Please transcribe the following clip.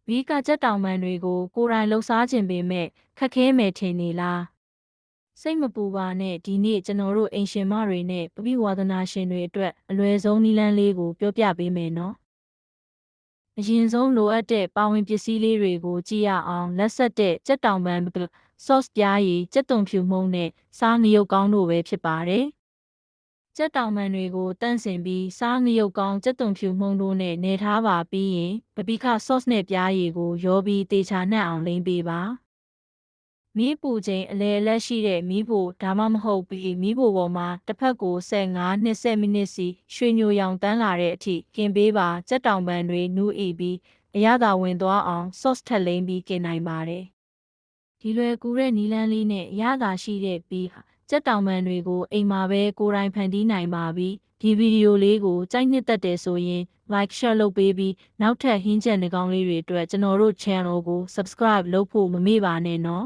ဘီကကြက်တောင်ပံတွေကိုကိုယ်တိုင်လှုပ်ရှားခြင်းပေမဲ့ခက်ခဲမယ်ထင်နေလားစိတ်မပူပါနဲ့ဒီနေ့ကျွန်တော်တို့အိမ်ရှင်မတွေနဲ့ပပိဝါဒနာရှင်တွေအတွက်အလွယ်ဆုံးနည်းလမ်းလေးကိုပြောပြပေးမယ်နော်အရင်ဆုံးလိုအပ်တဲ့ပါဝင်ပစ္စည်းလေးတွေကိုကြည့်ရအောင်လက်ဆက်တဲ့ကြက်တောင်ပံ sauce ပြားရည်ကြက်သွန်ဖြူမှုန့်နဲ့စားငရုတ်ကောင်းတို့ပဲဖြစ်ပါတယ်ကြက်တောင်ပံတွေကိုတန့်စင်ပြီးစားငရုတ်ကောင်းကြက်သွန်ဖြူမှုန့်တို့နဲ့နေထားပါပြီးရင်ပပိခ sauce နဲ့ပြားရည်ကိုရောပြီးတေချာနှံ့အောင်လိမ့်ပေးပါမီးပူချိန်အလဲလက်ရှိတဲ့မီးဖိုဒါမှမဟုတ်ပြီးမီးဖိုပေါ်မှာတစ်ဖက်ကို15-20မိနစ်စီရွှေညိုရောင်တန်းလာတဲ့အထိကင်ပေးပါကြက်တောင်ပံတွေနူးအီပြီးအရသာဝင်သွားအောင် sauce ထပ်လိမ့်ပြီးကင်နိုင်ပါတယ်ဒီလွယ်ကူတဲ့နီလန်းလေးနဲ့ရသာရှိတဲ့ပြီးကြက်တောင်ပံတွေကိုအိမ်မှာပဲကိုယ်တိုင်ဖန်တီးနိုင်ပါပြီဒီဗီဒီယိုလေးကိုကြိုက်နှစ်သက်တယ်ဆိုရင် like share လုပ်ပေးပြီးနောက်ထပ်ဟင်းချက်နှကောင်းလေးတွေအတွက်ကျွန်တော်တို့ channel ကို subscribe လုပ်ဖို့မမေ့ပါနဲ့နော်